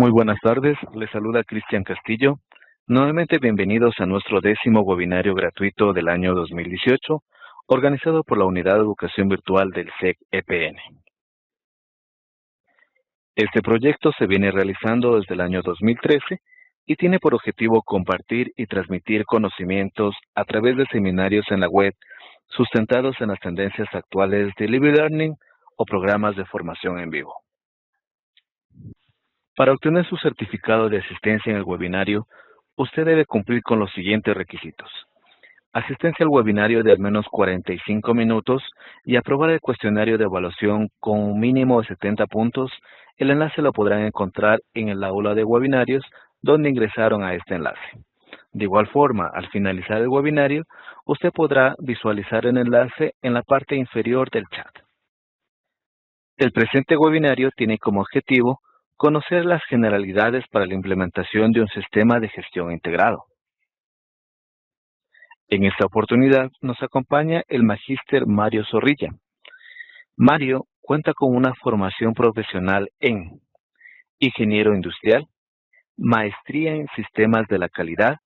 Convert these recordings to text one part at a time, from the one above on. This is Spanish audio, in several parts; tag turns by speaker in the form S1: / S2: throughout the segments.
S1: Muy buenas tardes, les saluda Cristian Castillo. Nuevamente bienvenidos a nuestro 10º webinario gratuito del año 2018, organizado por la Unidad de Educación Virtual del SEC-EPN. Este proyecto se viene realizando desde el año 2013 y tiene por objetivo compartir y transmitir conocimientos a través de seminarios en la web sustentados en las tendencias actuales de Libre Learning o programas de formación en vivo. Para obtener su certificado de asistencia en el webinario, usted debe cumplir con los siguientes requisitos: asistencia al webinario de al menos 45 minutos y aprobar el cuestionario de evaluación con un mínimo de 70 puntos. El enlace lo podrán encontrar en el aula de webinarios donde ingresaron a este enlace. De igual forma, al finalizar el webinario, usted podrá visualizar el enlace en la parte inferior del chat. El presente webinario tiene como objetivo conocer las generalidades para la implementación de un sistema de gestión integrado. En esta oportunidad nos acompaña el magíster Mario Zorrilla. Mario cuenta con una formación profesional en ingeniero industrial, maestría en sistemas de la calidad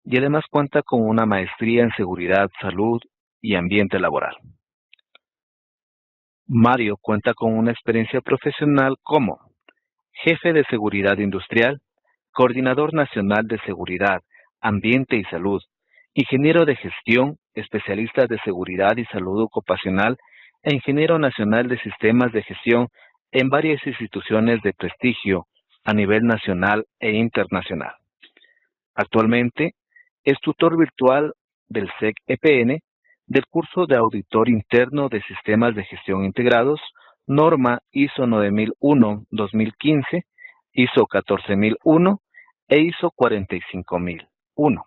S1: y además cuenta con una maestría en seguridad, salud y ambiente laboral. Mario cuenta con una experiencia profesional como jefe de seguridad industrial, coordinador nacional de seguridad, ambiente y salud, ingeniero de gestión, especialista de seguridad y salud ocupacional e ingeniero nacional de sistemas de gestión en varias instituciones de prestigio a nivel nacional e internacional. Actualmente es tutor virtual del SEC-EPN del curso de auditor interno de sistemas de gestión integrados, norma ISO 9001-2015, ISO 14001 e ISO 45001.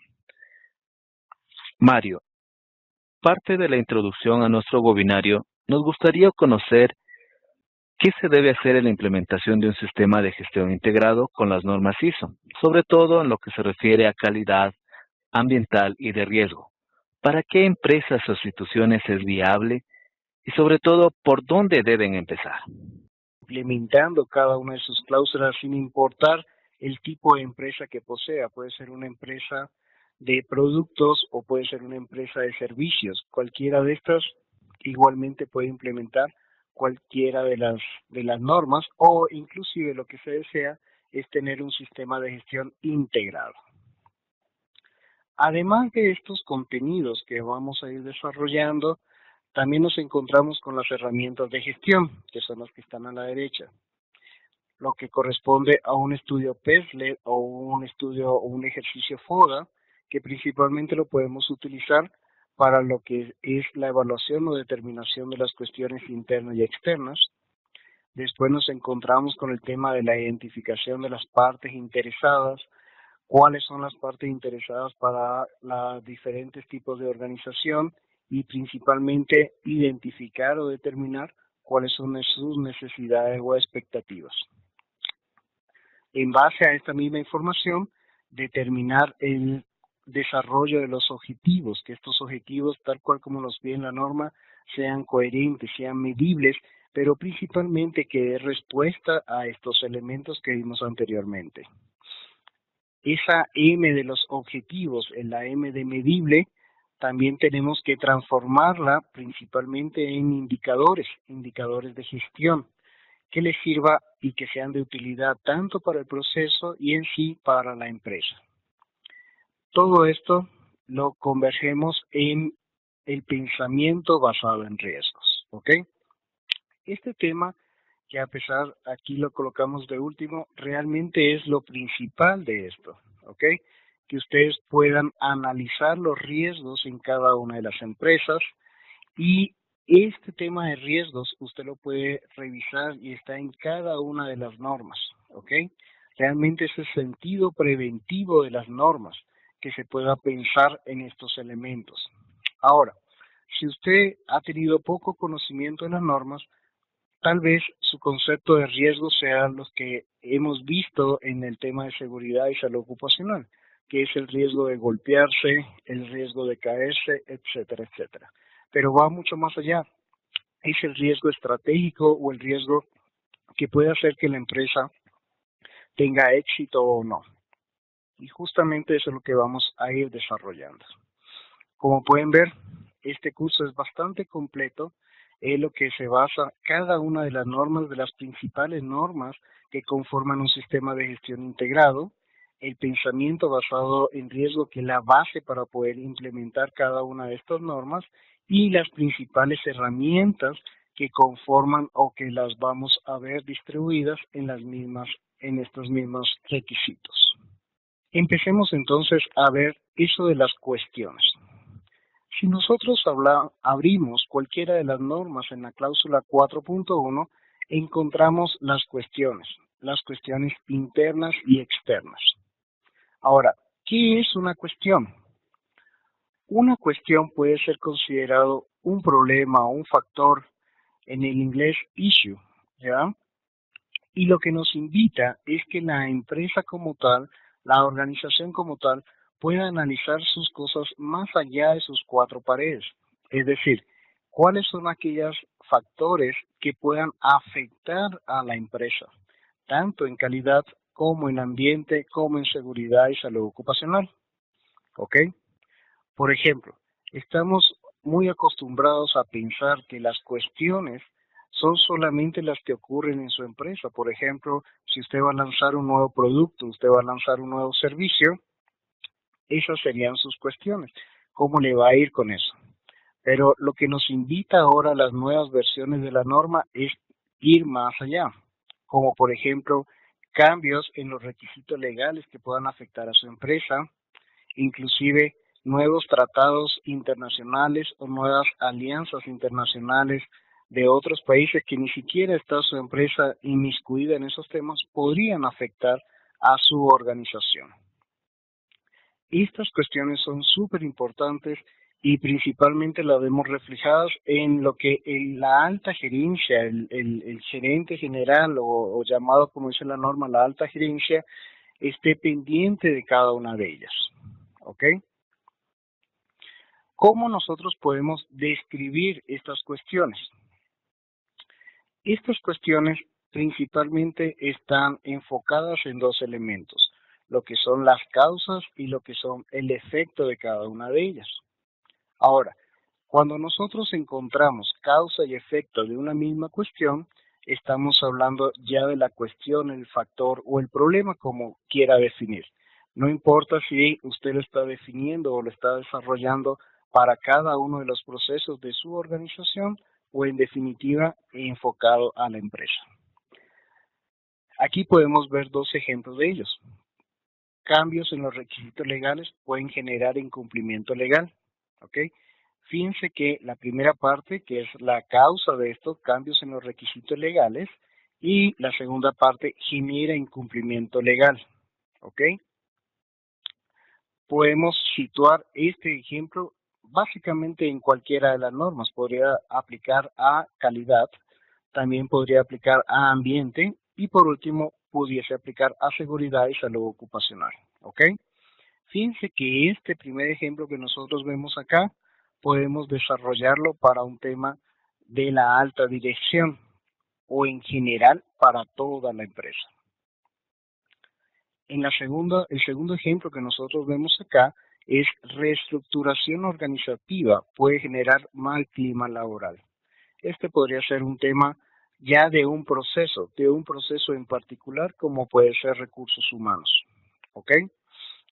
S1: Mario, parte de la introducción a nuestro webinario, nos gustaría conocer qué se debe hacer en la implementación de un sistema de gestión integrado con las normas ISO, sobre todo en lo que se refiere a calidad ambiental y de riesgo. ¿Para qué empresas o instituciones es viable? Y sobre todo, ¿por dónde deben empezar?
S2: Implementando cada una de sus cláusulas sin importar el tipo de empresa que posea. Puede ser una empresa de productos o puede ser una empresa de servicios. Cualquiera de estas igualmente puede implementar cualquiera de las normas, o inclusive lo que se desea es tener un sistema de gestión integrado. Además de estos contenidos que vamos a ir desarrollando, también nos encontramos con las herramientas de gestión, que son las que están a la derecha, lo que corresponde a un estudio PESLE o un ejercicio FODA, que principalmente lo podemos utilizar para lo que es la evaluación o determinación de las cuestiones internas y externas. Después nos encontramos con el tema de la identificación de las partes interesadas, cuáles son las partes interesadas para los diferentes tipos de organización y principalmente identificar o determinar cuáles son sus necesidades o expectativas. En base a esta misma información, determinar el desarrollo de los objetivos, que estos objetivos, tal cual como los pide en la norma, sean coherentes, sean medibles, pero principalmente que dé respuesta a estos elementos que vimos anteriormente. Esa M de los objetivos, en la M de medible, también tenemos que transformarla principalmente en indicadores de gestión, que les sirva y que sean de utilidad tanto para el proceso y en sí para la empresa. Todo esto lo convergemos en el pensamiento basado en riesgos, ¿ok? Este tema, que a pesar aquí lo colocamos de último, realmente es lo principal de esto, ¿ok? Que ustedes puedan analizar los riesgos en cada una de las empresas, y este tema de riesgos usted lo puede revisar y está en cada una de las normas, ¿ok? Realmente es el sentido preventivo de las normas, que se pueda pensar en estos elementos. Ahora, si usted ha tenido poco conocimiento de las normas, tal vez su concepto de riesgo sea los que hemos visto en el tema de seguridad y salud ocupacional, que es el riesgo de golpearse, el riesgo de caerse, etcétera, etcétera. Pero va mucho más allá. Es el riesgo estratégico o el riesgo que puede hacer que la empresa tenga éxito o no. Y justamente eso es lo que vamos a ir desarrollando. Como pueden ver, este curso es bastante completo, en lo que se basa cada una de las normas, de las principales normas que conforman un sistema de gestión integrado, el pensamiento basado en riesgo, que es la base para poder implementar cada una de estas normas, y las principales herramientas que conforman o que las vamos a ver distribuidas en estos mismos requisitos. Empecemos entonces a ver eso de las cuestiones. Si nosotros abrimos cualquiera de las normas en la cláusula 4.1, encontramos las cuestiones internas y externas. Ahora, ¿qué es una cuestión? Una cuestión puede ser considerado un problema o un factor, en el inglés issue, ¿ya? Y lo que nos invita es que la empresa como tal, la organización como tal, pueda analizar sus cosas más allá de sus cuatro paredes. Es decir, cuáles son aquellos factores que puedan afectar a la empresa, tanto en calidad como en ambiente, como en seguridad y salud ocupacional. ¿Ok? Por ejemplo, estamos muy acostumbrados a pensar que las cuestiones son solamente las que ocurren en su empresa. Por ejemplo, si usted va a lanzar un nuevo producto, usted va a lanzar un nuevo servicio, esas serían sus cuestiones. ¿Cómo le va a ir con eso? Pero lo que nos invita ahora a las nuevas versiones de la norma es ir más allá, como por ejemplo cambios en los requisitos legales que puedan afectar a su empresa, inclusive nuevos tratados internacionales o nuevas alianzas internacionales de otros países que ni siquiera está su empresa inmiscuida en esos temas, podrían afectar a su organización. Estas cuestiones son súper importantes y principalmente las vemos reflejadas en lo que la alta gerencia, el gerente general o llamado, como dice la norma, la alta gerencia, esté pendiente de cada una de ellas. ¿Ok? ¿Cómo nosotros podemos describir estas cuestiones? Estas cuestiones principalmente están enfocadas en dos elementos, lo que son las causas y lo que son el efecto de cada una de ellas. Ahora, cuando nosotros encontramos causa y efecto de una misma cuestión, estamos hablando ya de la cuestión, el factor o el problema, como quiera definir. No importa si usted lo está definiendo o lo está desarrollando para cada uno de los procesos de su organización o en definitiva enfocado a la empresa. Aquí podemos ver dos ejemplos de ellos. Cambios en los requisitos legales pueden generar incumplimiento legal. ¿Ok? Fíjense que la primera parte, que es la causa de estos cambios en los requisitos legales, y la segunda parte genera incumplimiento legal. ¿Ok? Podemos situar este ejemplo básicamente en cualquiera de las normas. Podría aplicar a calidad, también podría aplicar a ambiente y por último pudiese aplicar a seguridad y salud ocupacional. ¿Ok? Fíjense que este primer ejemplo que nosotros vemos acá podemos desarrollarlo para un tema de la alta dirección o en general para toda la empresa. El segundo ejemplo que nosotros vemos acá es reestructuración organizativa puede generar mal clima laboral. Este podría ser un tema ya de un proceso en particular como puede ser recursos humanos. ¿Ok?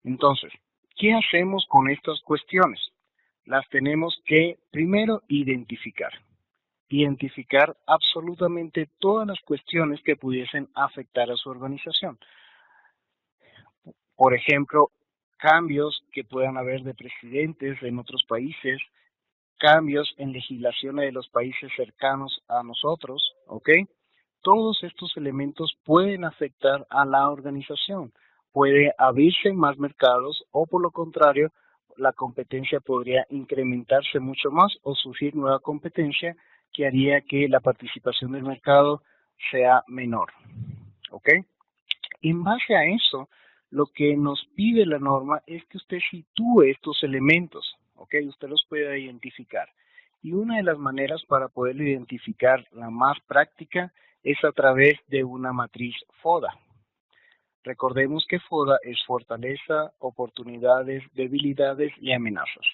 S2: Entonces, ¿qué hacemos con estas cuestiones? Las tenemos que primero identificar absolutamente todas las cuestiones que pudiesen afectar a su organización. Por ejemplo, cambios que puedan haber de presidentes en otros países, cambios en legislaciones de los países cercanos a nosotros, ¿ok? Todos estos elementos pueden afectar a la organización. Puede abrirse más mercados o por lo contrario, la competencia podría incrementarse mucho más o surgir nueva competencia que haría que la participación del mercado sea menor. ¿Ok? En base a eso, lo que nos pide la norma es que usted sitúe estos elementos, ¿ok? Usted los puede identificar. Y una de las maneras para poderlo identificar, la más práctica, es a través de una matriz FODA. Recordemos que FODA es fortaleza, oportunidades, debilidades y amenazas.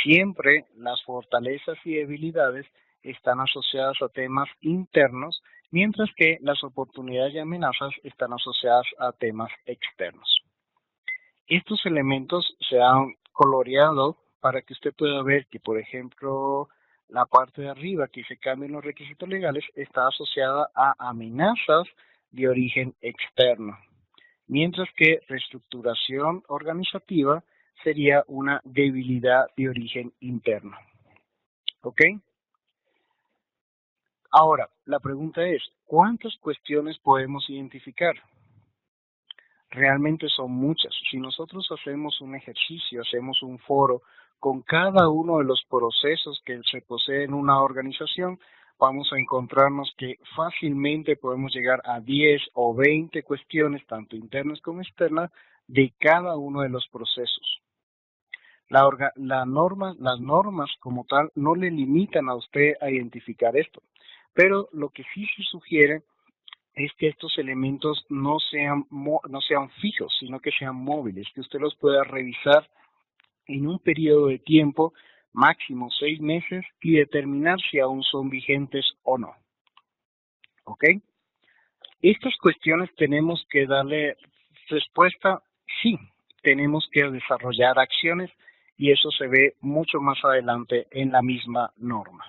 S2: Siempre las fortalezas y debilidades están asociadas a temas internos, mientras que las oportunidades y amenazas están asociadas a temas externos. Estos elementos se han coloreado para que usted pueda ver que, por ejemplo, la parte de arriba que se cambian los requisitos legales está asociada a amenazas de origen externo, mientras que reestructuración organizativa sería una debilidad de origen interno. ¿Ok? Ahora, la pregunta es, ¿cuántas cuestiones podemos identificar? Realmente son muchas. Si nosotros hacemos un ejercicio, hacemos un foro con cada uno de los procesos que se posee en una organización, vamos a encontrarnos que fácilmente podemos llegar a 10 o 20 cuestiones, tanto internas como externas, de cada uno de los procesos. Las normas como tal no le limitan a usted a identificar esto, pero lo que sí se sugiere es que estos elementos no sean fijos, sino que sean móviles, que usted los pueda revisar en un periodo de tiempo máximo 6 meses y determinar si aún son vigentes o no. ¿Ok? Estas cuestiones tenemos que darle respuesta, sí, tenemos que desarrollar acciones y eso se ve mucho más adelante en la misma norma.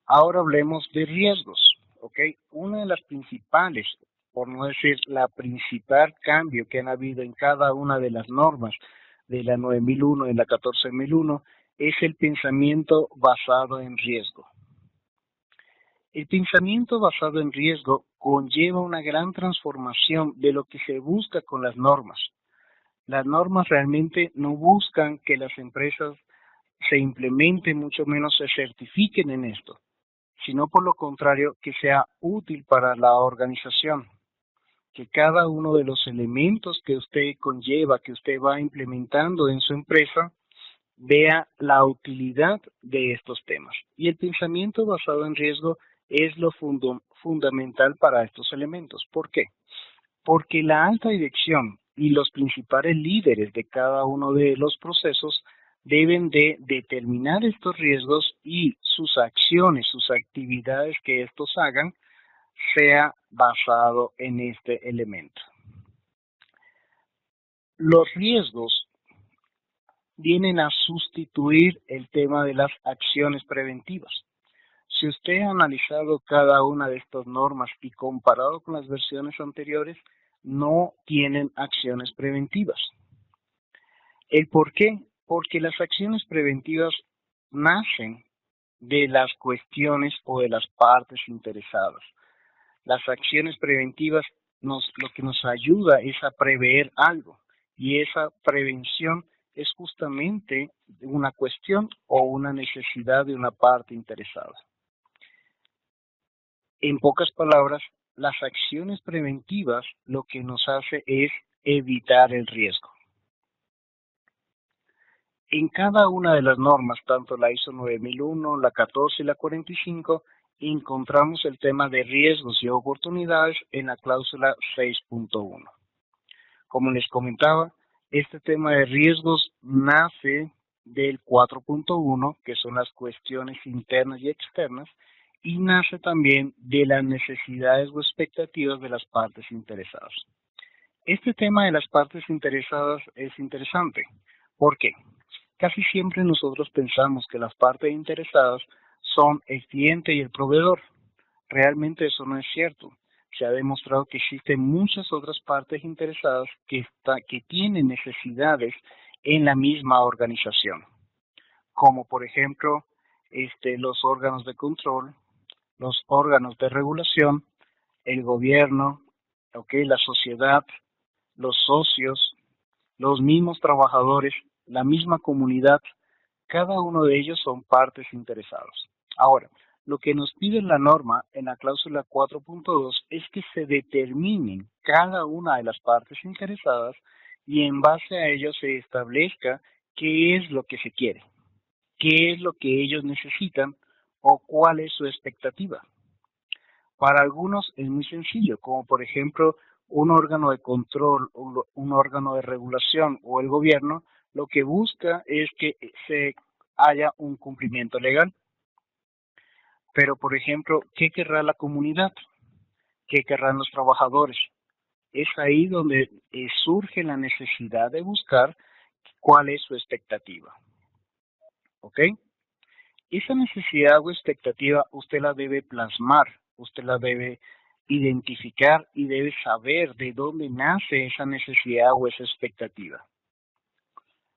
S2: Ahora hablemos de riesgos. ¿Okay? Una de las principales, por no decir la principal cambio que han habido en cada una de las normas de la 9001 y la 14001 es el pensamiento basado en riesgo. El pensamiento basado en riesgo conlleva una gran transformación de lo que se busca con las normas. Las normas realmente no buscan que las empresas se implementen, mucho menos se certifiquen en esto, sino por lo contrario, que sea útil para la organización, que cada uno de los elementos que usted conlleva, que usted va implementando en su empresa, vea la utilidad de estos temas. Y el pensamiento basado en riesgo es lo fundamental para estos elementos. ¿Por qué? Porque la alta dirección y los principales líderes de cada uno de los procesos deben de determinar estos riesgos y sus acciones, sus actividades que estos hagan, sea basado en este elemento. Los riesgos vienen a sustituir el tema de las acciones preventivas. Si usted ha analizado cada una de estas normas y comparado con las versiones anteriores, no tienen acciones preventivas. ¿El por qué? Porque las acciones preventivas nacen de las cuestiones o de las partes interesadas. Las acciones preventivas lo que nos ayuda es a prever algo y esa prevención es justamente una cuestión o una necesidad de una parte interesada. En pocas palabras, las acciones preventivas lo que nos hace es evitar el riesgo. En cada una de las normas, tanto la ISO 9001, la 14 y la 45, encontramos el tema de riesgos y oportunidades en la cláusula 6.1. Como les comentaba, este tema de riesgos nace del 4.1, que son las cuestiones internas y externas, y nace también de las necesidades o expectativas de las partes interesadas. Este tema de las partes interesadas es interesante. ¿Por qué? Casi siempre nosotros pensamos que las partes interesadas son el cliente y el proveedor. Realmente eso no es cierto. Se ha demostrado que existen muchas otras partes interesadas que tienen necesidades en la misma organización, como por ejemplo los órganos de control, los órganos de regulación, el gobierno, la sociedad, los socios, los mismos trabajadores, la misma comunidad, cada uno de ellos son partes interesadas. Ahora, lo que nos pide la norma en la cláusula 4.2 es que se determinen cada una de las partes interesadas y en base a ello se establezca qué es lo que se quiere, qué es lo que ellos necesitan o cuál es su expectativa. Para algunos es muy sencillo, como por ejemplo un órgano de control, un órgano de regulación o el gobierno, lo que busca es que se haya un cumplimiento legal. Pero, por ejemplo, ¿qué querrá la comunidad? ¿Qué querrán los trabajadores? Es ahí donde surge la necesidad de buscar cuál es su expectativa. ¿Ok? Esa necesidad o expectativa usted la debe plasmar, usted la debe identificar y debe saber de dónde nace esa necesidad o esa expectativa.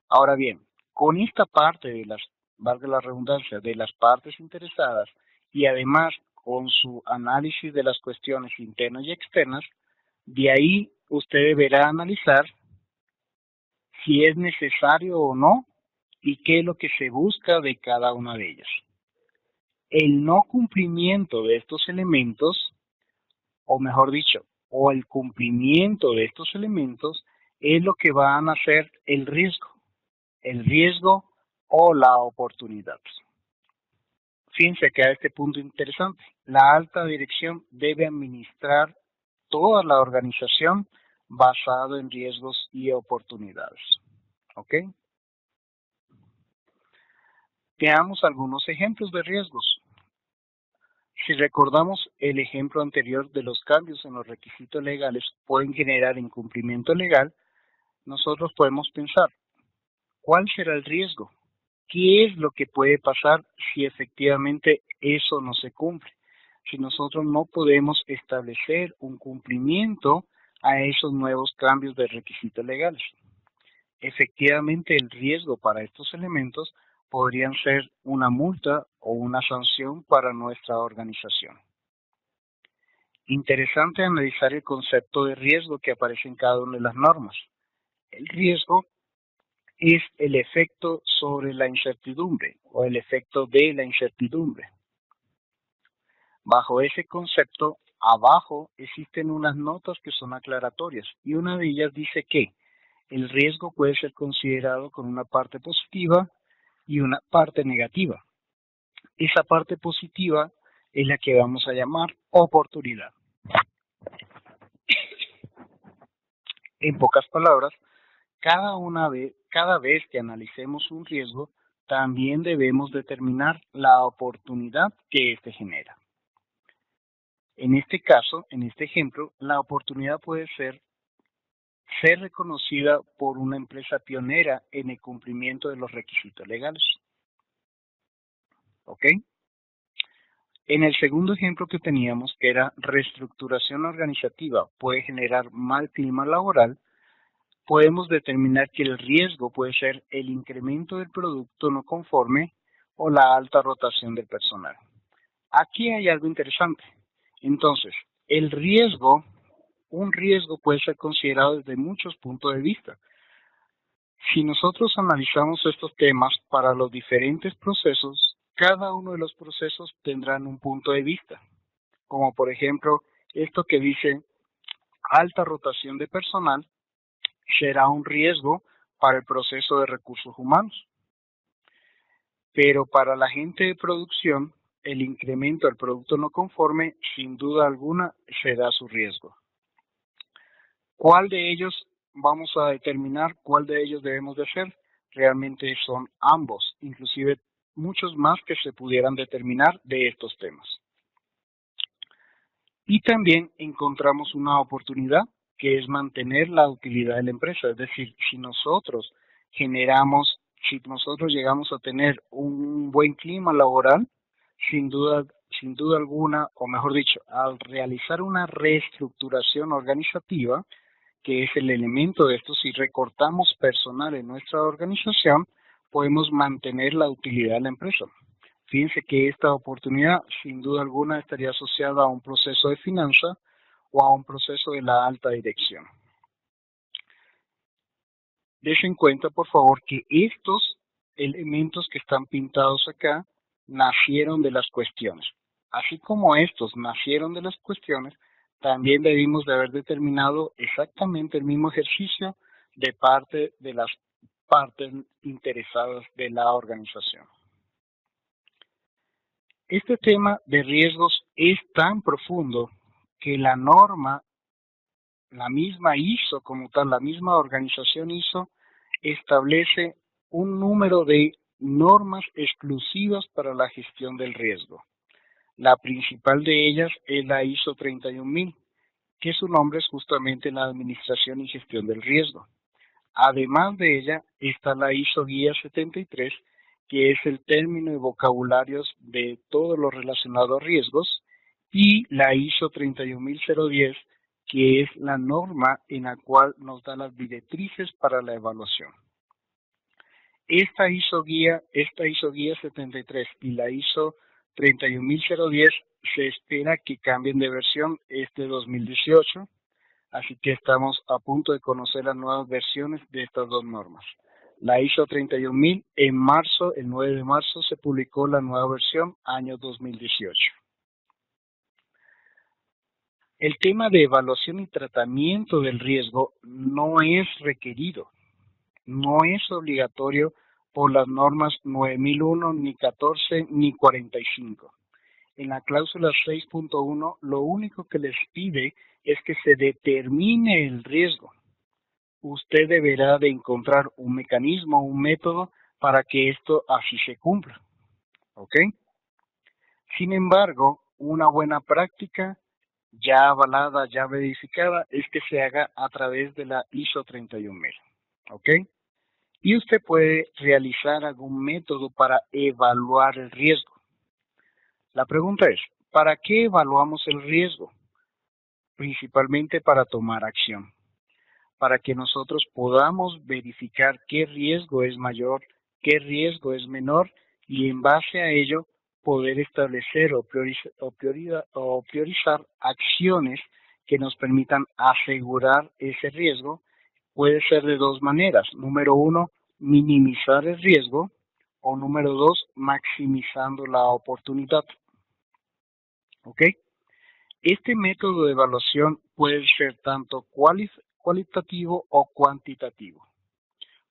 S2: Ahora bien, con esta parte de las, valga la redundancia, de las partes interesadas y además con su análisis de las cuestiones internas y externas, de ahí usted deberá analizar si es necesario o no y qué es lo que se busca de cada una de ellas. El no cumplimiento de estos elementos, o mejor dicho, o el cumplimiento de estos elementos es lo que van a hacer el riesgo o la oportunidad. Fíjense que a este punto interesante, la alta dirección debe administrar toda la organización basado en riesgos y oportunidades. ¿Ok? Veamos algunos ejemplos de riesgos. Si recordamos el ejemplo anterior de los cambios en los requisitos legales pueden generar incumplimiento legal, nosotros podemos pensar, ¿cuál será el riesgo? ¿Qué es lo que puede pasar si efectivamente eso no se cumple? Si nosotros no podemos establecer un cumplimiento a esos nuevos cambios de requisitos legales. Efectivamente, el riesgo para estos elementos podrían ser una multa o una sanción para nuestra organización. Interesante analizar el concepto de riesgo que aparece en cada una de las normas. El riesgo es el efecto sobre la incertidumbre o el efecto de la incertidumbre. Bajo ese concepto, abajo existen unas notas que son aclaratorias y una de ellas dice que el riesgo puede ser considerado con una parte positiva y una parte negativa. Esa parte positiva es la que vamos a llamar oportunidad. En pocas palabras, cada vez que analicemos un riesgo, también debemos determinar la oportunidad que éste genera. En este caso, en este ejemplo, la oportunidad puede ser reconocida por una empresa pionera en el cumplimiento de los requisitos legales. ¿Ok? En el segundo ejemplo que teníamos, que era reestructuración organizativa, puede generar mal clima laboral, podemos determinar que el riesgo puede ser el incremento del producto no conforme o la alta rotación del personal. Aquí hay algo interesante. Entonces, un riesgo puede ser considerado desde muchos puntos de vista. Si nosotros analizamos estos temas para los diferentes procesos, cada uno de los procesos tendrán un punto de vista. Como por ejemplo, esto que dice alta rotación de personal será un riesgo para el proceso de recursos humanos. Pero para la gente de producción, el incremento del producto no conforme, sin duda alguna, será su riesgo. ¿Cuál de ellos vamos a determinar? ¿Cuál de ellos debemos de hacer? Realmente son ambos, inclusive muchos más que se pudieran determinar de estos temas. Y también encontramos una oportunidad que es mantener la utilidad de la empresa, es decir, si nosotros llegamos a tener un buen clima laboral, sin duda alguna, o mejor dicho, al realizar una reestructuración organizativa, que es el elemento de esto, si recortamos personal en nuestra organización, podemos mantener la utilidad de la empresa. Fíjense que esta oportunidad, sin duda alguna, estaría asociada a un proceso de finanza o a un proceso de la alta dirección. Dejen en cuenta, por favor, que estos elementos que están pintados acá nacieron de las cuestiones. Así como estos nacieron de las cuestiones, también debimos de haber determinado exactamente el mismo ejercicio de parte de las partes interesadas de la organización. Este tema de riesgos es tan profundo que la norma la misma ISO como tal, la misma organización ISO, establece un número de normas exclusivas para la gestión del riesgo. La principal de ellas es la ISO 31000, que su nombre es justamente la administración y gestión del riesgo. Además de ella está la ISO Guía 73, que es el término y vocabularios de todo lo relacionado a riesgos, y la ISO 31010, que es la norma en la cual nos da las directrices para la evaluación. Esta ISO Guía 73 y la ISO 31010 se espera que cambien de versión este 2018, así que estamos a punto de conocer las nuevas versiones de estas dos normas. La ISO 31000 en marzo, el 9 de marzo, se publicó la nueva versión, año 2018. El tema de evaluación y tratamiento del riesgo no es requerido, no es obligatorio por las normas 9001, ni 14, ni 45. En la cláusula 6.1, lo único que les pide es que se determine el riesgo. Usted deberá de encontrar un mecanismo, un método para que esto así se cumpla. ¿Ok? Sin embargo, una buena práctica ya avalada, ya verificada, es que se haga a través de la ISO 31000. ¿Ok? Y usted puede realizar algún método para evaluar el riesgo. La pregunta es, ¿para qué evaluamos el riesgo? Principalmente para tomar acción, para que nosotros podamos verificar qué riesgo es mayor, qué riesgo es menor, y en base a ello poder establecer o priorizar acciones que nos permitan asegurar ese riesgo. Puede ser de dos maneras. Número uno, minimizar el riesgo, o número dos, maximizando la oportunidad. ¿Ok? Este método de evaluación puede ser tanto cualitativo o cuantitativo.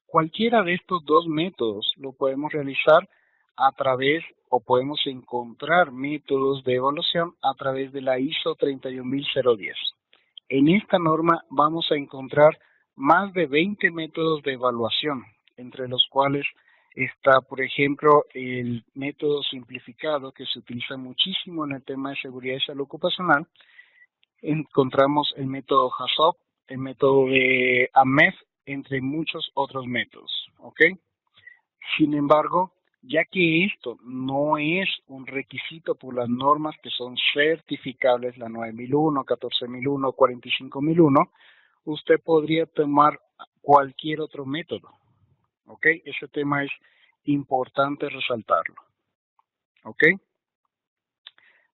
S2: Cualquiera de estos dos métodos lo podemos realizar a través, o podemos encontrar métodos de evaluación a través de la ISO 31010. En esta norma vamos a encontrar más de 20 métodos de evaluación, entre los cuales está, por ejemplo, el método simplificado, que se utiliza muchísimo en el tema de seguridad y salud ocupacional. Encontramos el método HACCP, el método de AMEF, entre muchos otros métodos. ¿Ok? Sin embargo, ya que esto no es un requisito por las normas que son certificables, la 9001, 14001, 45001, usted podría tomar cualquier otro método. ¿Ok? Ese tema es importante resaltarlo. ¿Ok?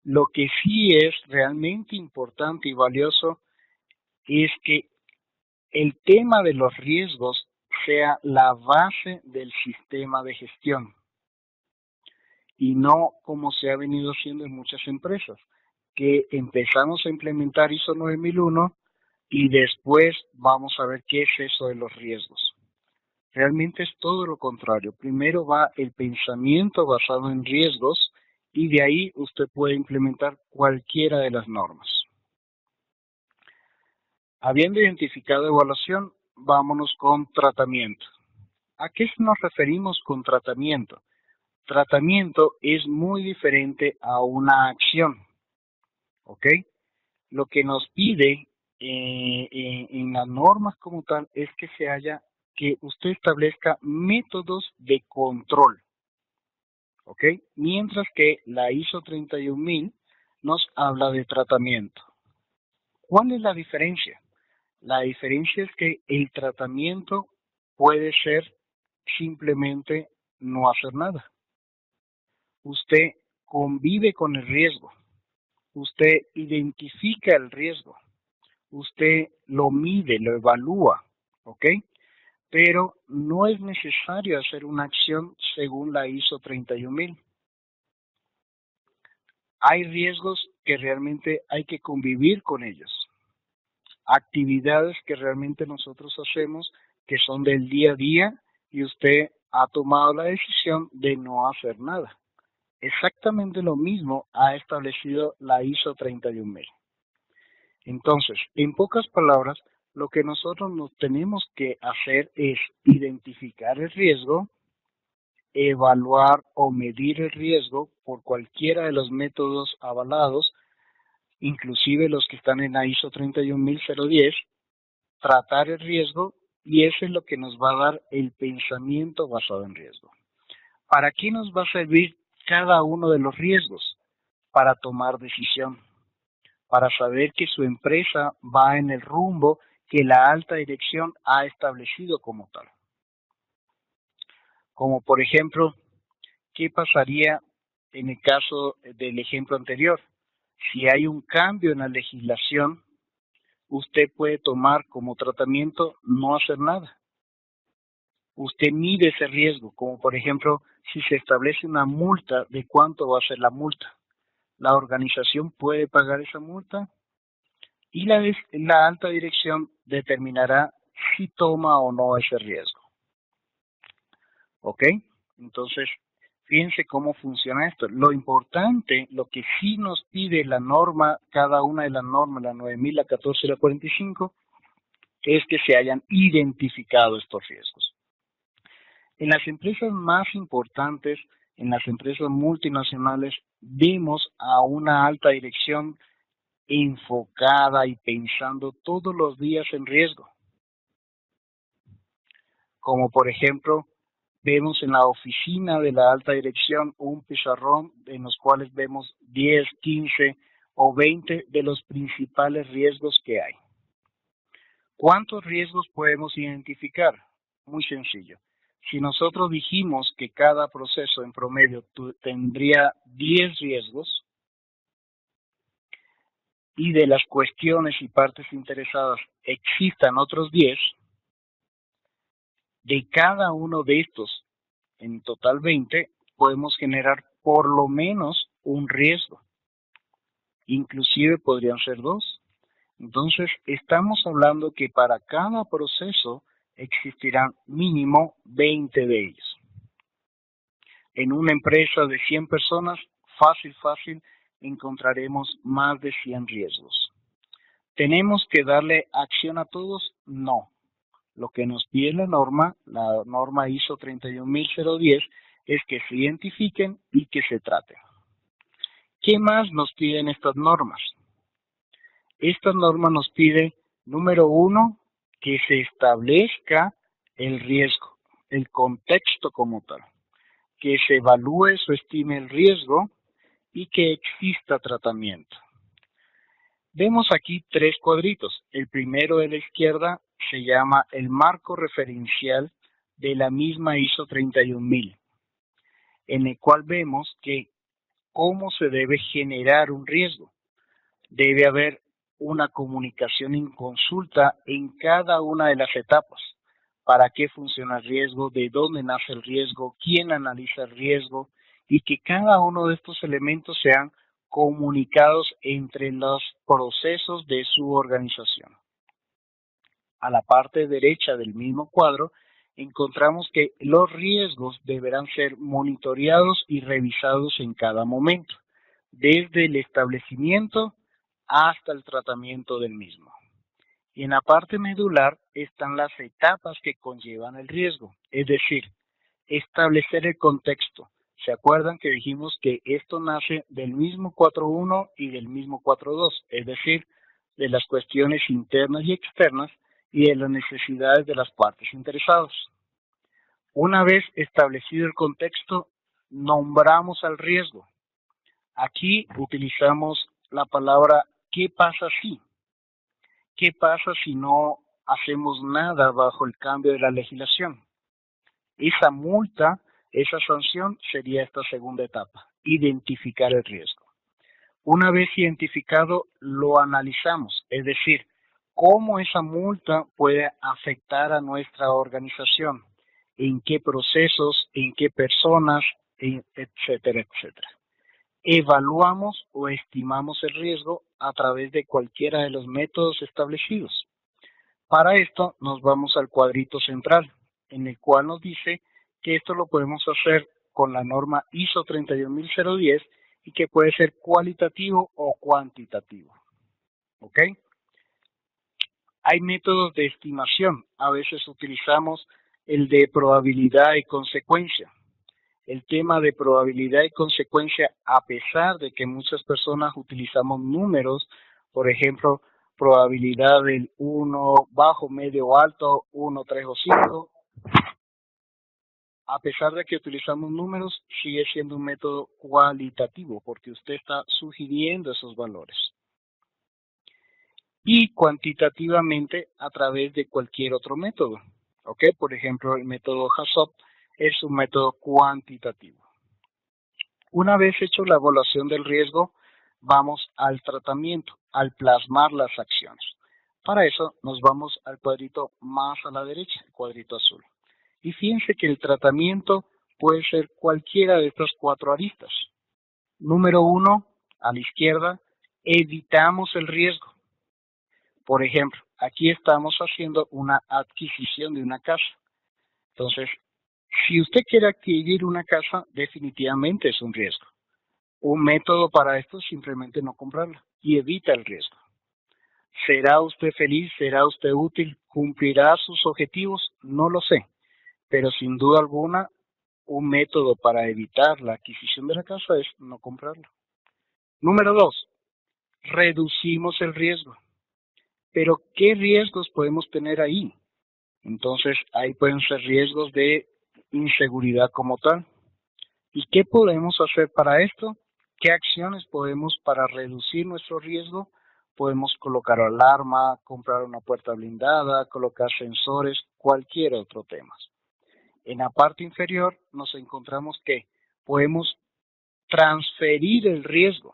S2: Lo que sí es realmente importante y valioso es que el tema de los riesgos sea la base del sistema de gestión, y no como se ha venido haciendo en muchas empresas, que empezamos a implementar ISO 9001 y después vamos a ver qué es eso de los riesgos. Realmente es todo lo contrario. Primero va el pensamiento basado en riesgos, y de ahí usted puede implementar cualquiera de las normas. Habiendo identificado evaluación, vámonos con tratamiento. ¿A qué nos referimos con tratamiento? Tratamiento es muy diferente a una acción. ¿Ok? Lo que nos pide en las normas como tal es que usted establezca métodos de control. ¿Ok? Mientras que la ISO 31000 nos habla de tratamiento. ¿Cuál es la diferencia? La diferencia es que el tratamiento puede ser simplemente no hacer nada. Usted convive con el riesgo, usted identifica el riesgo, usted lo mide, lo evalúa, ¿ok? Pero no es necesario hacer una acción según la ISO 31000. Hay riesgos que realmente hay que convivir con ellos. Actividades que realmente nosotros hacemos que son del día a día, y usted ha tomado la decisión de no hacer nada. Exactamente lo mismo ha establecido la ISO 31000. Entonces, en pocas palabras, lo que nosotros nos tenemos que hacer es identificar el riesgo, evaluar o medir el riesgo por cualquiera de los métodos avalados, inclusive los que están en la ISO 31010, tratar el riesgo, y eso es lo que nos va a dar el pensamiento basado en riesgo. ¿Para qué nos va a servir cada uno de los riesgos? Para tomar decisión, para saber que su empresa va en el rumbo que la alta dirección ha establecido como tal. Como por ejemplo, ¿qué pasaría en el caso del ejemplo anterior? Si hay un cambio en la legislación, usted puede tomar como tratamiento no hacer nada. Usted mide ese riesgo, como por ejemplo, si se establece una multa, ¿de cuánto va a ser la multa? La organización puede pagar esa multa y la alta dirección determinará si toma o no ese riesgo. ¿Ok? Entonces, fíjense cómo funciona esto. Lo importante, lo que sí nos pide la norma, cada una de las normas, la 9000, la 14 y la 45, es que se hayan identificado estos riesgos. En las empresas más importantes, en las empresas multinacionales, vemos a una alta dirección enfocada y pensando todos los días en riesgo. Como por ejemplo, vemos en la oficina de la alta dirección un pizarrón en los cuales vemos 10, 15 o 20 de los principales riesgos que hay. ¿Cuántos riesgos podemos identificar? Muy sencillo. Si nosotros dijimos que cada proceso en promedio tendría 10 riesgos y de las cuestiones y partes interesadas existan otros 10, de cada uno de estos, en total 20, podemos generar por lo menos un riesgo. Inclusive podrían ser 2. Entonces, estamos hablando que para cada proceso existirán mínimo 20 de ellos. En una empresa de 100 personas, fácil, encontraremos más de 100 riesgos. ¿Tenemos que darle acción a todos? No. Lo que nos pide la norma ISO 31010, es que se identifiquen y que se traten. ¿Qué más nos piden estas normas? Estas normas nos piden, número 1, que se establezca el riesgo, el contexto como tal, que se evalúe, se estime el riesgo y que exista tratamiento. Vemos aquí 3 cuadritos. El primero de la izquierda se llama el marco referencial de la misma ISO 31000, en el cual vemos que cómo se debe generar un riesgo. Debe haber una comunicación en consulta en cada una de las etapas. ¿Para qué funciona el riesgo? ¿De dónde nace el riesgo? ¿Quién analiza el riesgo? Y que cada uno de estos elementos sean comunicados entre los procesos de su organización. A la parte derecha del mismo cuadro encontramos que los riesgos deberán ser monitoreados y revisados en cada momento, desde el establecimiento hasta el tratamiento del mismo. Y en la parte medular están las etapas que conllevan el riesgo, es decir, establecer el contexto. ¿Se acuerdan que dijimos que esto nace del mismo 4.1 y del mismo 4.2? Es decir, de las cuestiones internas y externas y de las necesidades de las partes interesadas. Una vez establecido el contexto, nombramos al riesgo. Aquí utilizamos la palabra ¿qué pasa si? ¿Qué pasa si no hacemos nada bajo el cambio de la legislación? Esa multa, esa sanción sería esta segunda etapa, identificar el riesgo. Una vez identificado, lo analizamos, es decir, cómo esa multa puede afectar a nuestra organización, en qué procesos, en qué personas, etcétera, etcétera. Evaluamos o estimamos el riesgo a través de cualquiera de los métodos establecidos. Para esto nos vamos al cuadrito central, en el cual nos dice que esto lo podemos hacer con la norma ISO 31010 y que puede ser cualitativo o cuantitativo. ¿Ok? Hay métodos de estimación. A veces utilizamos el de probabilidad y consecuencia. El tema de probabilidad y consecuencia, a pesar de que muchas personas utilizamos números, por ejemplo, probabilidad del 1, bajo, medio o alto, 1, 3 o 5, a pesar de que utilizamos números, sigue siendo un método cualitativo porque usted está sugiriendo esos valores. Y cuantitativamente a través de cualquier otro método. ¿Ok? Por ejemplo, el método HACCP es un método cuantitativo. Una vez hecho la evaluación del riesgo, vamos al tratamiento, al plasmar las acciones. Para eso nos vamos al cuadrito más a la derecha, el cuadrito azul. Y fíjense que el tratamiento puede ser cualquiera de estas 4 aristas. Número 1, a la izquierda, evitamos el riesgo. Por ejemplo, aquí estamos haciendo una adquisición de una casa. Entonces, si usted quiere adquirir una casa, definitivamente es un riesgo. Un método para esto es simplemente no comprarla y evita el riesgo. ¿Será usted feliz? ¿Será usted útil? ¿Cumplirá sus objetivos? No lo sé, pero sin duda alguna, un método para evitar la adquisición de la casa es no comprarla. Número 2, reducimos el riesgo. Pero, ¿qué riesgos podemos tener ahí? Entonces, ahí pueden ser riesgos de inseguridad como tal. ¿Y qué podemos hacer para esto? ¿Qué acciones podemos para reducir nuestro riesgo? Podemos colocar alarma, comprar una puerta blindada, colocar sensores, cualquier otro tema. En la parte inferior nos encontramos que podemos transferir el riesgo.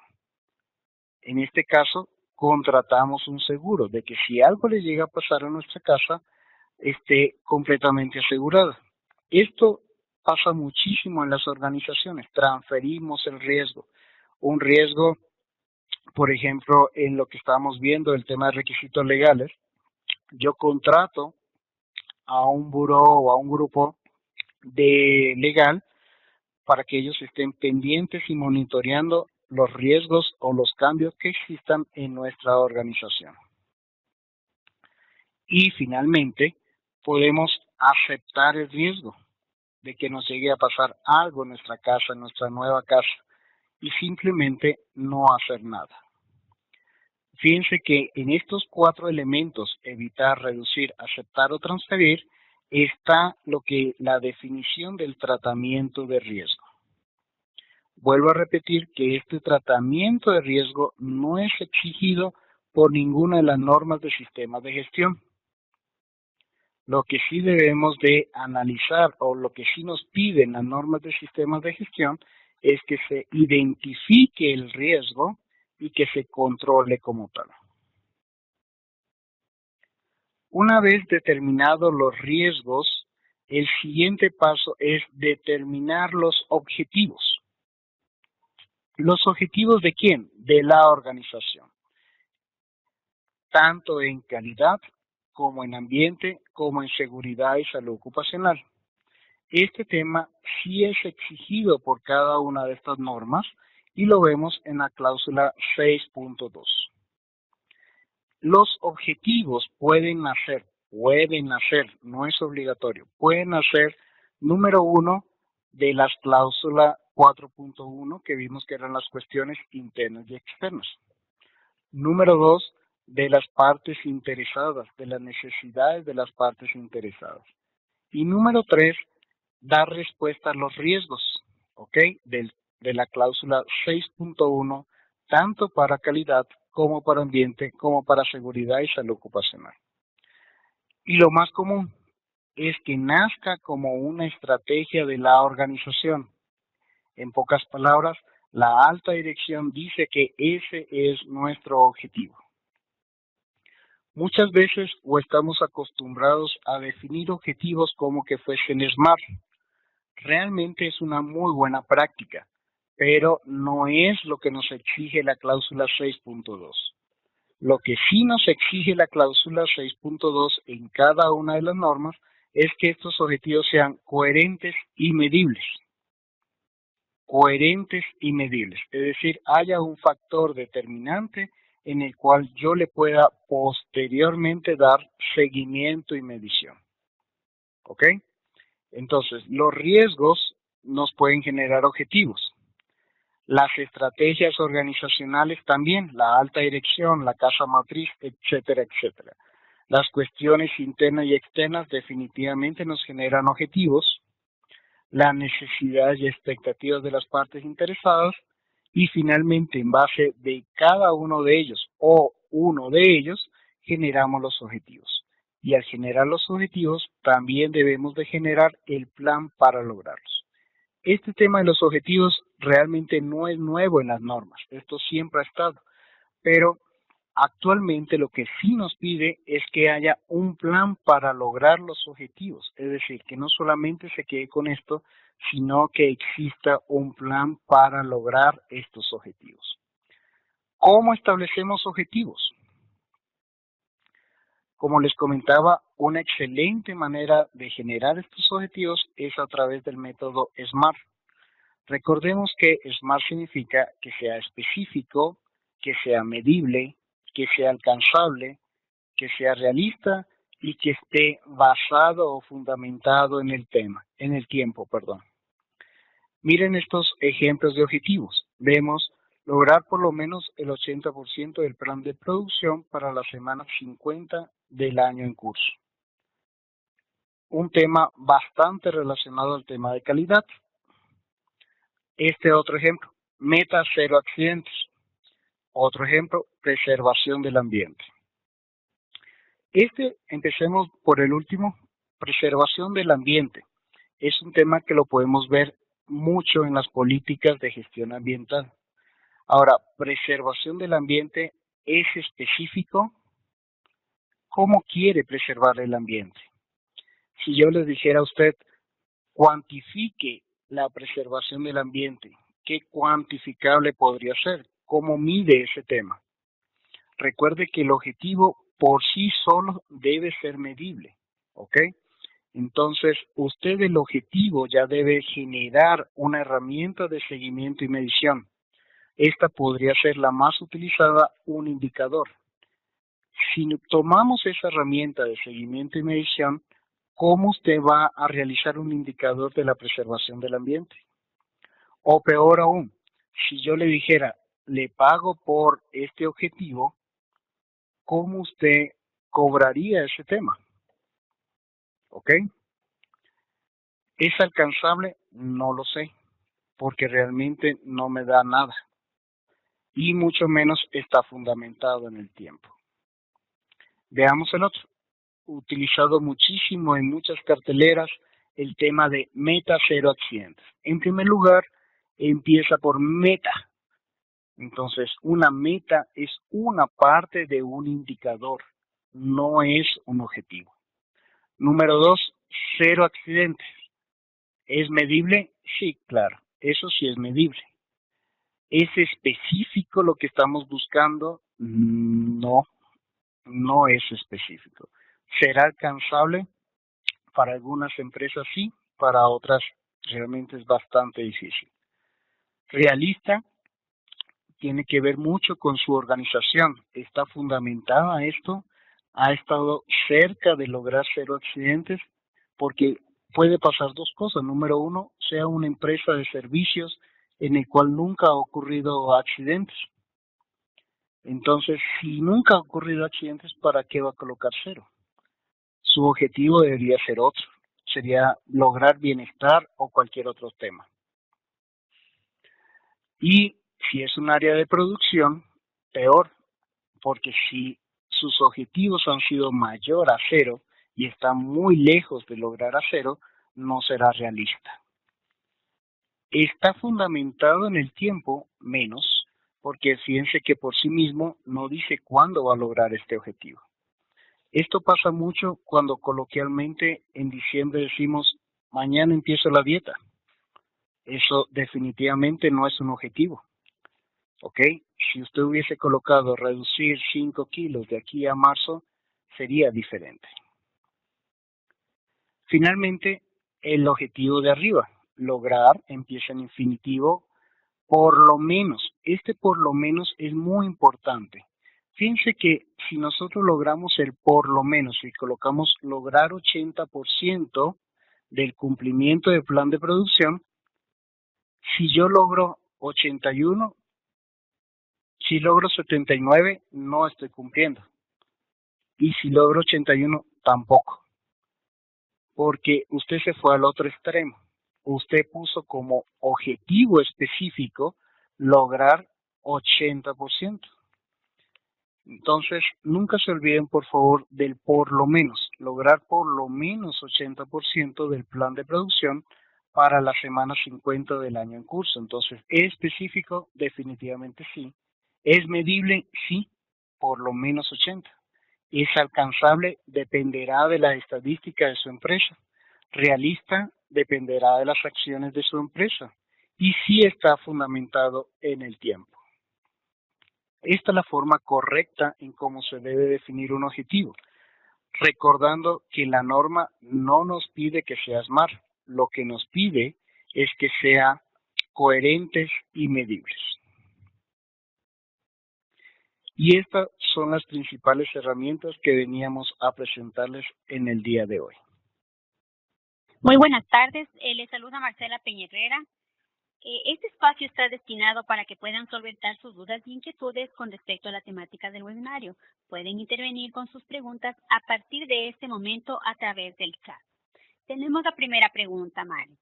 S2: En este caso, contratamos un seguro de que si algo le llega a pasar a nuestra casa, esté completamente asegurada. Esto pasa muchísimo en las organizaciones, transferimos el riesgo. Un riesgo, por ejemplo, en lo que estamos viendo, el tema de requisitos legales, yo contrato a un buró o a un grupo de legal para que ellos estén pendientes y monitoreando los riesgos o los cambios que existan en nuestra organización. Y finalmente, podemos aceptar el riesgo de que nos llegue a pasar algo en nuestra casa, en nuestra nueva casa, y simplemente no hacer nada. Fíjense que en estos 4 elementos, evitar, reducir, aceptar o transferir, está la definición del tratamiento de riesgo. Vuelvo a repetir que este tratamiento de riesgo no es exigido por ninguna de las normas de sistemas de gestión. Lo que sí debemos de analizar o lo que sí nos piden las normas de sistemas de gestión es que se identifique el riesgo y que se controle como tal. Una vez determinados los riesgos, el siguiente paso es determinar los objetivos. ¿Los objetivos de quién? De la organización. Tanto en calidad, como en ambiente, como en seguridad y salud ocupacional. Este tema sí es exigido por cada una de estas normas y lo vemos en la cláusula 6.2. Los objetivos pueden nacer, no es obligatorio, pueden nacer, número 1, de las cláusulas 4.1 que vimos que eran las cuestiones internas y externas. Número 2, de las partes interesadas, de las necesidades de las partes interesadas. Y número 3, dar respuesta a los riesgos, ¿ok? De la cláusula 6.1, tanto para calidad como para ambiente, como para seguridad y salud ocupacional. Y lo más común es que nazca como una estrategia de la organización. En pocas palabras, la alta dirección dice que ese es nuestro objetivo. Muchas veces o estamos acostumbrados a definir objetivos como que fuesen SMART. Realmente es una muy buena práctica, pero no es lo que nos exige la cláusula 6.2. Lo que sí nos exige la cláusula 6.2 en cada una de las normas es que estos objetivos sean coherentes y medibles. Coherentes y medibles, es decir, haya un factor determinante en el cual yo le pueda posteriormente dar seguimiento y medición. ¿Ok? Entonces, los riesgos nos pueden generar objetivos. Las estrategias organizacionales también, la alta dirección, la casa matriz, etcétera, etcétera. Las cuestiones internas y externas definitivamente nos generan objetivos, las necesidades y expectativas de las partes interesadas y finalmente en base de cada uno de ellos o uno de ellos generamos los objetivos. Y al generar los objetivos también debemos de generar el plan para lograrlos. Este tema de los objetivos realmente no es nuevo en las normas, esto siempre ha estado, pero actualmente lo que sí nos pide es que haya un plan para lograr los objetivos, es decir, que no solamente se quede con esto, sino que exista un plan para lograr estos objetivos. ¿Cómo establecemos objetivos? Como les comentaba, una excelente manera de generar estos objetivos es a través del método SMART. Recordemos que SMART significa que sea específico, que sea medible, que sea alcanzable, que sea realista y que esté basado o fundamentado en el tiempo. Miren estos ejemplos de objetivos. Vemos lograr por lo menos el 80% del plan de producción para la semana 50 del año en curso. Un tema bastante relacionado al tema de calidad. Este otro ejemplo, meta 0 accidentes. Otro ejemplo, preservación del ambiente. Empecemos por el último, preservación del ambiente. Es un tema que lo podemos ver mucho en las políticas de gestión ambiental. Ahora, preservación del ambiente es específico. ¿Cómo quiere preservar el ambiente? Si yo les dijera a usted, cuantifique la preservación del ambiente, ¿qué cuantificable podría ser? ¿Cómo mide ese tema? Recuerde que el objetivo por sí solo debe ser medible, ¿ok? Entonces, usted el objetivo ya debe generar una herramienta de seguimiento y medición. Esta podría ser la más utilizada, un indicador. Si tomamos esa herramienta de seguimiento y medición, ¿cómo usted va a realizar un indicador de la preservación del ambiente? O peor aún, si yo le dijera, le pago por este objetivo, ¿cómo usted cobraría ese tema? ¿Ok? ¿Es alcanzable? No lo sé, porque realmente no me da nada. Y mucho menos está fundamentado en el tiempo. Veamos el otro. Utilizado muchísimo en muchas carteleras el tema de meta 0 accidentes. En primer lugar, empieza por meta. Entonces, una meta es una parte de un indicador, no es un objetivo. Número 2, 0 accidentes. ¿Es medible? Sí, claro, eso sí es medible. ¿Es específico lo que estamos buscando? No, no es específico. ¿Será alcanzable? Para algunas empresas sí, para otras realmente es bastante difícil. Realista tiene que ver mucho con su organización. ¿Está fundamentada esto? ¿Ha estado cerca de lograr 0 accidentes? Porque puede pasar dos cosas. Número uno, sea una empresa de servicios en el cual nunca ha ocurrido accidentes. Entonces, si nunca ha ocurrido accidentes, ¿para qué va a colocar 0? Su objetivo debería ser otro. Sería lograr bienestar o cualquier otro tema. Y si es un área de producción, peor, porque si sus objetivos han sido mayor a 0 y está muy lejos de lograr a 0, no será realista. Está fundamentado en el tiempo, menos, porque fíjense que por sí mismo no dice cuándo va a lograr este objetivo. Esto pasa mucho cuando coloquialmente en diciembre decimos, mañana empiezo la dieta. Eso definitivamente no es un objetivo. ¿Ok? Si usted hubiese colocado reducir 5 kilos de aquí a marzo, sería diferente. Finalmente, el objetivo de arriba, lograr, empieza en infinitivo, por lo menos. Este por lo menos es muy importante, Fíjense que si nosotros logramos el por lo menos, si colocamos lograr 80% del cumplimiento del plan de producción, si yo logro 81, si logro 79, no estoy cumpliendo. Y si logro 81, tampoco. Porque usted se fue al otro extremo. Usted puso como objetivo específico lograr 80%. Entonces, nunca se olviden, por favor, del por lo menos. Lograr por lo menos 80% del plan de producción para la semana 50 del año en curso. Entonces, ¿es específico? Definitivamente sí. ¿Es medible? Sí, por lo menos 80. ¿Es alcanzable? Dependerá de la estadística de su empresa. ¿Realista? Dependerá de las acciones de su empresa. Y sí está fundamentado en el tiempo. Esta es la forma correcta en cómo se debe definir un objetivo, recordando que la norma no nos pide que sea SMART, lo que nos pide es que sean coherentes y medibles. Y estas son las principales herramientas que veníamos a presentarles en el día de hoy.
S3: Muy buenas tardes, les saluda Marcela Peñerrera. Este espacio está destinado para que puedan solventar sus dudas y inquietudes con respecto a la temática del webinario. Pueden intervenir con sus preguntas a partir de este momento a través del chat. Tenemos la primera pregunta, Mari.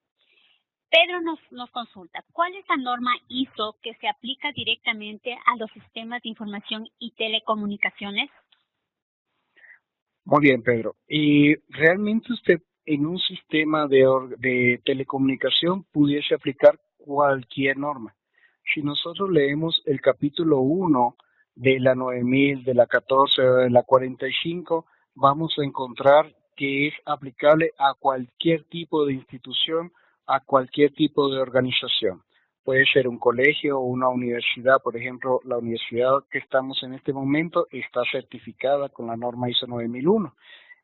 S3: Pedro nos consulta, ¿cuál es la norma ISO que se aplica directamente a los sistemas de información y telecomunicaciones?
S2: Muy bien, Pedro. ¿Y realmente usted en un sistema de telecomunicación pudiese aplicar cualquier norma? Si nosotros leemos el capítulo 1 de la 9000, de la 14 o de la 45, vamos a encontrar que es aplicable a cualquier tipo de institución, a cualquier tipo de organización. Puede ser un colegio o una universidad, por ejemplo, la universidad que estamos en este momento está certificada con la norma ISO 9001.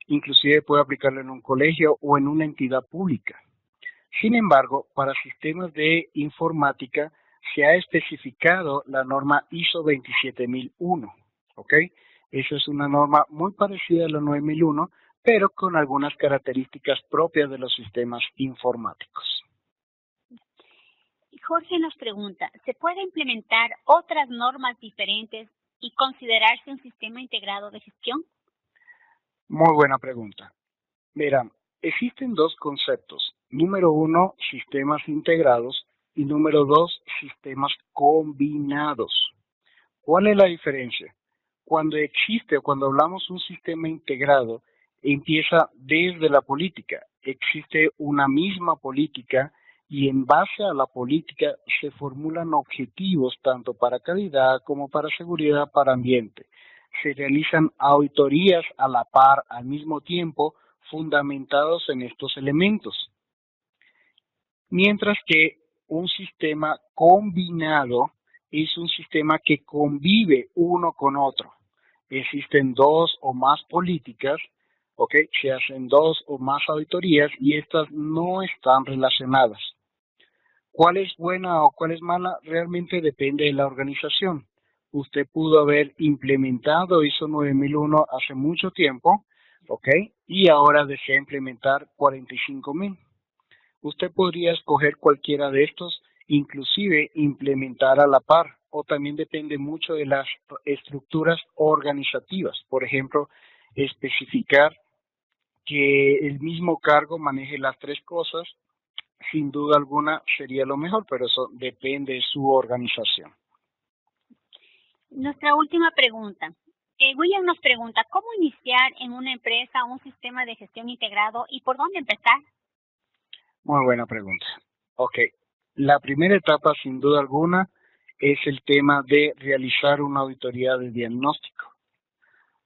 S2: Inclusive puede aplicarlo en un colegio o en una entidad pública. Sin embargo, para sistemas de informática se ha especificado la norma ISO 27001, ¿ok? Esa es una norma muy parecida a la 9001, pero con algunas características propias de los sistemas informáticos.
S3: Jorge nos pregunta, ¿se puede implementar otras normas diferentes y considerarse un sistema integrado de gestión?
S2: Muy buena pregunta. Verán, existen dos conceptos. Número 1, sistemas integrados y número 2, sistemas combinados. ¿Cuál es la diferencia? Cuando existe o cuando hablamos un sistema integrado, empieza desde la política. Existe una misma política y en base a la política se formulan objetivos tanto para calidad como para seguridad, para ambiente. Se realizan auditorías a la par, al mismo tiempo, fundamentados en estos elementos. Mientras que un sistema combinado es un sistema que convive uno con otro. Existen dos o más políticas, ¿okay? Se hacen dos o más auditorías y estas no están relacionadas. ¿Cuál es buena o cuál es mala? Realmente depende de la organización. Usted pudo haber implementado ISO 9001 hace mucho tiempo, ¿ok? Y ahora desea implementar 45000. Usted podría escoger cualquiera de estos, inclusive implementar a la par, o también depende mucho de las estructuras organizativas. Por ejemplo, especificar que el mismo cargo maneje las tres cosas, sin duda alguna sería lo mejor, pero eso depende de su organización.
S3: Nuestra última pregunta. William nos pregunta, ¿cómo iniciar en una empresa un sistema de gestión integrado y por dónde empezar?
S2: Muy buena pregunta. Ok, la primera etapa, sin duda alguna, es el tema de realizar una auditoría de diagnóstico.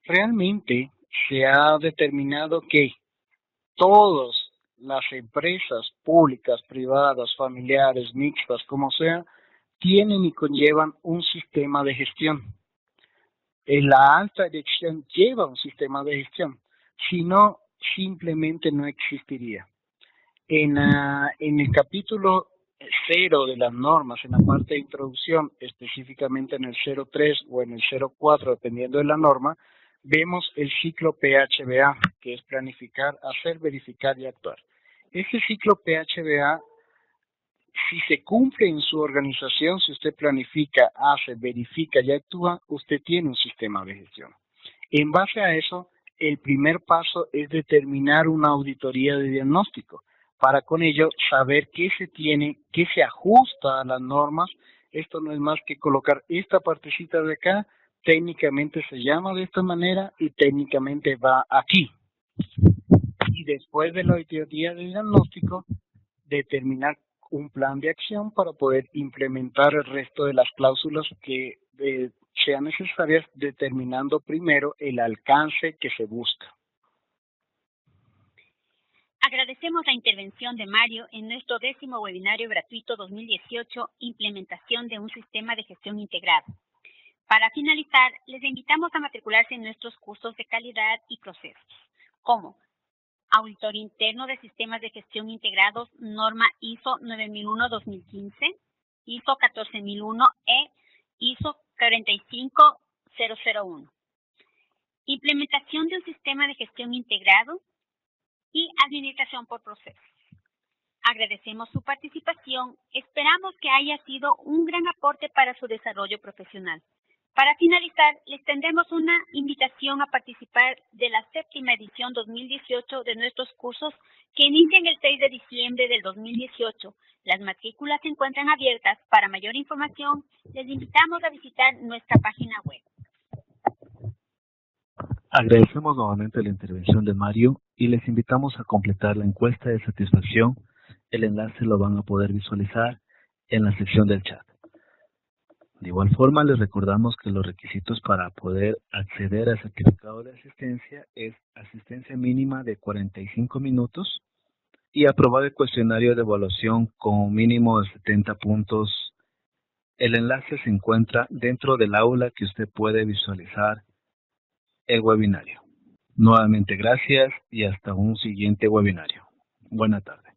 S2: Realmente se ha determinado que todas las empresas públicas, privadas, familiares, mixtas, como sea, tienen y conllevan un sistema de gestión. La alta dirección lleva un sistema de gestión, si no, simplemente no existiría. En el capítulo 0 de las normas, en la parte de introducción, específicamente en el 03 o en el 04, dependiendo de la norma, vemos el ciclo PHBA, que es planificar, hacer, verificar y actuar. Ese ciclo PHBA, si se cumple en su organización, si usted planifica, hace, verifica y actúa, usted tiene un sistema de gestión. En base a eso, el primer paso es determinar una auditoría de diagnóstico, para con ello saber qué se tiene, qué se ajusta a las normas. Esto no es más que colocar esta partecita de acá, técnicamente se llama de esta manera y técnicamente va aquí. Y después de la auditoría de diagnóstico, determinar un plan de acción para poder implementar el resto de las cláusulas que sean necesarias, determinando primero el alcance que se busca.
S3: Agradecemos la intervención de Mario en nuestro 10º webinario gratuito 2018, Implementación de un sistema de gestión integrado. Para finalizar, les invitamos a matricularse en nuestros cursos de calidad y procesos, como Auditor Interno de Sistemas de Gestión Integrados, norma ISO 9001-2015, ISO 14001 e ISO 45001. Implementación de un sistema de gestión integrado y administración por procesos. Agradecemos su participación. Esperamos que haya sido un gran aporte para su desarrollo profesional. Para finalizar, les tendremos una invitación a participar de la 7ª edición 2018 de nuestros cursos que inician el 6 de diciembre del 2018. Las matrículas se encuentran abiertas. Para mayor información, les invitamos a visitar nuestra página web.
S1: Agradecemos nuevamente la intervención de Mario y les invitamos a completar la encuesta de satisfacción. El enlace lo van a poder visualizar en la sección del chat. De igual forma, les recordamos que los requisitos para poder acceder al certificado de asistencia es asistencia mínima de 45 minutos y aprobar el cuestionario de evaluación con mínimo de 70 puntos. El enlace se encuentra dentro del aula que usted puede visualizar el webinario. Nuevamente gracias y hasta un siguiente webinario. Buena tarde.